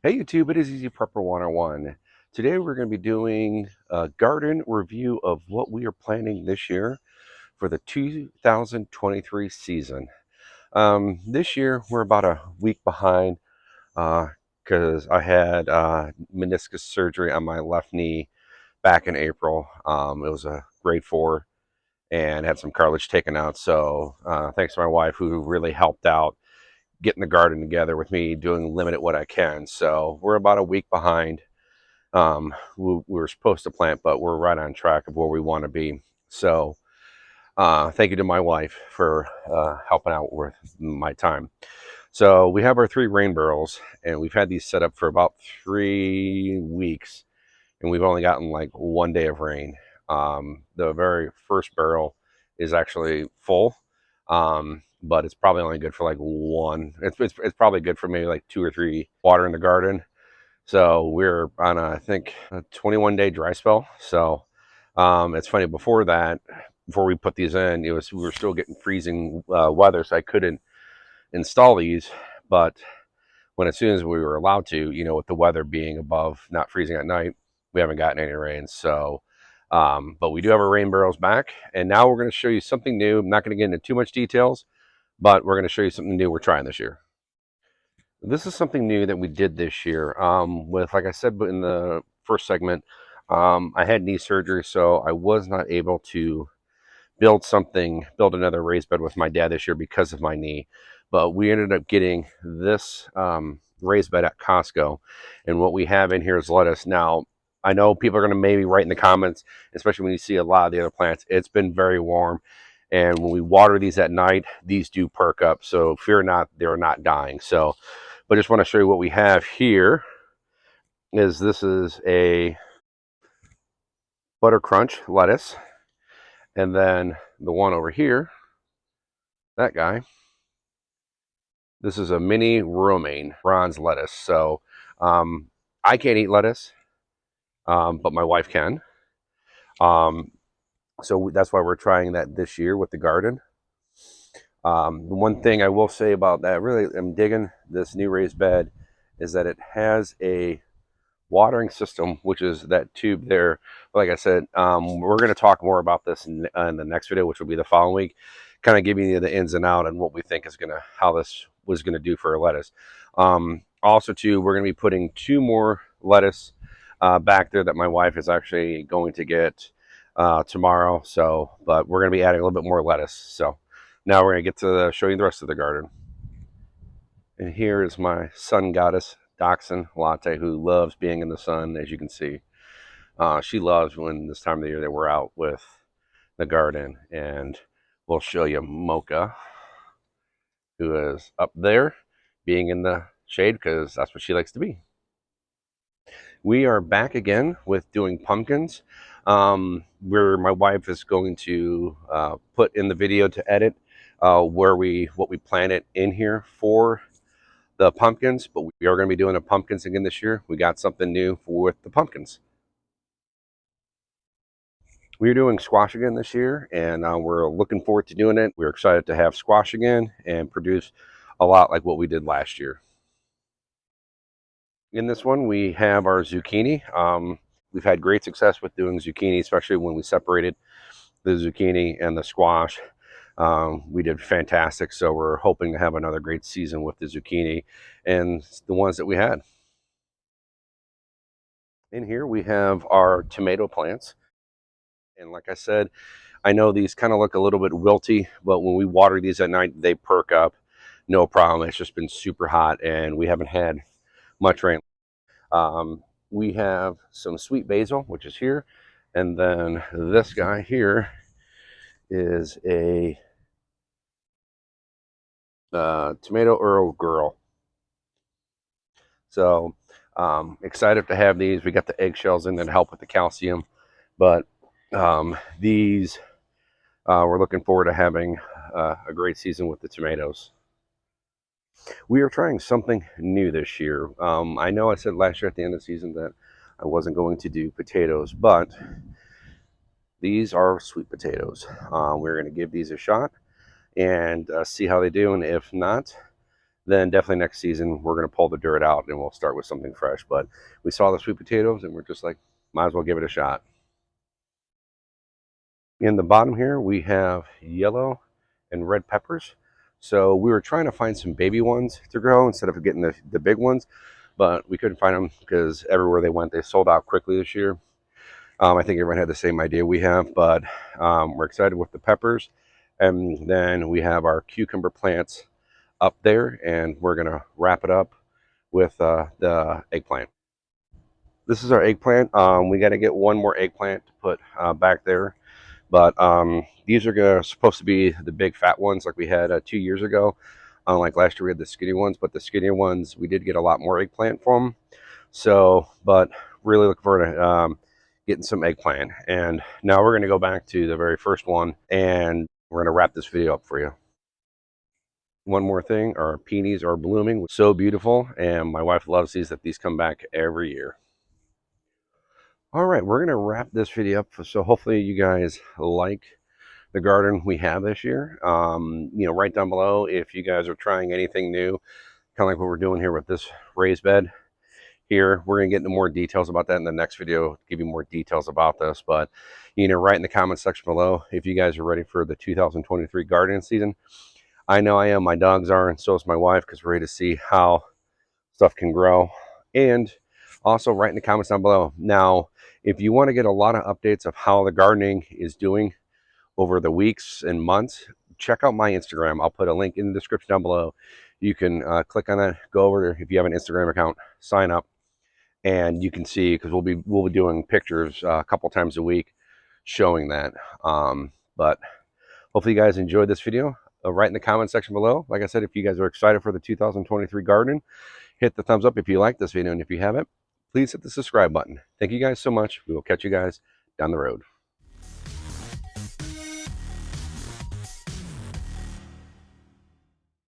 Hey YouTube, it is Easy Prepper 101. Today we're going to be doing a garden review of what we are planting this year for the 2023 season. This year we're about a week behind because I had meniscus surgery on my left knee back in April. It was a grade 4 and had some cartilage taken out. So thanks to my wife who really helped out getting the garden together with me, doing limited what I can. So we're about a week behind. We were supposed to plant, but we're right on track of where we want to be. So thank you to my wife for helping out with my time. So we have our 3 rain barrels, and we've had these set up for about 3 weeks, and we've only gotten like 1 day of rain. The very first barrel is actually full, but it's probably only good for like one. It's probably good for maybe like 2 or 3 water in the garden. So we're on I think a 21-day dry spell. So it's funny, before that, before we put these in, we were still getting freezing weather, so I couldn't install these. But as soon as we were allowed to, with the weather being above not freezing at night, we haven't gotten any rain. So but we do have our rain barrels back, and now we're going to show you something new. I'm not going to get into too much details, but we're going to show you something new we're trying this year. This is something new that we did this year. Like I said in the first segment, I had knee surgery, so I was not able to build another raised bed with my dad this year because of my knee. But we ended up getting this raised bed at Costco, and what we have in here is lettuce. Now, I know people are going to maybe write in the comments, especially when you see a lot of the other plants. It's been very warm, and when we water these at night, these do perk up. So fear not, they're not dying. So, but just want to show you what we have here. This is a butter crunch lettuce, and then the one over here, that guy, this is a mini romaine bronze lettuce. So I can't eat lettuce, but my wife can. So that's why we're trying that this year with the garden. The one thing I will say about that, really, I'm digging this new raised bed, is that it has a watering system, which is that tube there. Like I said, we're going to talk more about this in the next video, which will be the following week, kind of giving you the ins and out and what we think is how this was going to do for our lettuce. Also too, we're going to be putting 2 more lettuce back there that my wife is actually going to get tomorrow. So, but we're going to be adding a little bit more lettuce. So now we're going to get to show you the rest of the garden. And here is my sun goddess, Dachshund Latte, who loves being in the sun, as you can see. She loves when this time of the year that we're out with the garden. And we'll show you Mocha, who is up there being in the shade because that's what she likes to be. We are back again with doing pumpkins, where my wife is going to put in the video to edit what we planted in here for the pumpkins. But we are going to be doing the pumpkins again this year. We got something new with the pumpkins. We're doing squash again this year, and we're looking forward to doing it. We're excited to have squash again and produce a lot like what we did last year. In this one, we have our zucchini. We've had great success with doing zucchini, especially when we separated the zucchini and the squash. We did fantastic, so we're hoping to have another great season with the zucchini and the ones that we had. In here, we have our tomato plants. And like I said, I know these kind of look a little bit wilty, but when we water these at night, they perk up. No problem. It's just been super hot, and we haven't had much rain. We have some sweet basil, which is here. And then this guy here is a tomato Earl Girl. So excited to have these. We got the eggshells in that help with the calcium. But these, we're looking forward to having a great season with the tomatoes. We are trying something new this year. I know I said last year at the end of the season that I wasn't going to do potatoes, but these are sweet potatoes. We're going to give these a shot and see how they do. And if not, then definitely next season we're going to pull the dirt out and we'll start with something fresh. But we saw the sweet potatoes and we're just like, might as well give it a shot. In the bottom here, we have yellow and red peppers. So we were trying to find some baby ones to grow instead of getting the big ones, but we couldn't find them because everywhere they went, they sold out quickly this year. I think everyone had the same idea we have, but we're excited with the peppers. And then we have our cucumber plants up there, and we're going to wrap it up with the eggplant. This is our eggplant. We got to get one more eggplant to put back there. But these are supposed to be the big fat ones like we had 2 years ago. Like last year we had the skinny ones, but the skinny ones, we did get a lot more eggplant from. So, but really looking forward to getting some eggplant. And now we're going to go back to the very first one, and we're going to wrap this video up for you. One more thing, our peonies are blooming so beautiful, and my wife loves these, that these come back every year. All right, we're going to wrap this video up. So hopefully you guys like the garden we have this year. Right down below, if you guys are trying anything new, kind of like what we're doing here with this raised bed here, we're going to get into more details about that in the next video, give you more details about this. But right in the comment section below if you guys are ready for the 2023 gardening season. I know I am, my dogs are, and so is my wife, because we're ready to see how stuff can grow. And also write in the comments down below. Now, if you want to get a lot of updates of how the gardening is doing over the weeks and months, check out my Instagram. I'll put a link in the description down below. You can click on that, go over there. If you have an Instagram account, sign up, and you can see, because we'll be doing pictures a couple times a week showing that. But hopefully you guys enjoyed this video. Write in the comment section below. Like I said, if you guys are excited for the 2023 garden, hit the thumbs up if you like this video, and if you haven't, please hit the subscribe button. Thank you guys so much. We will catch you guys down the road.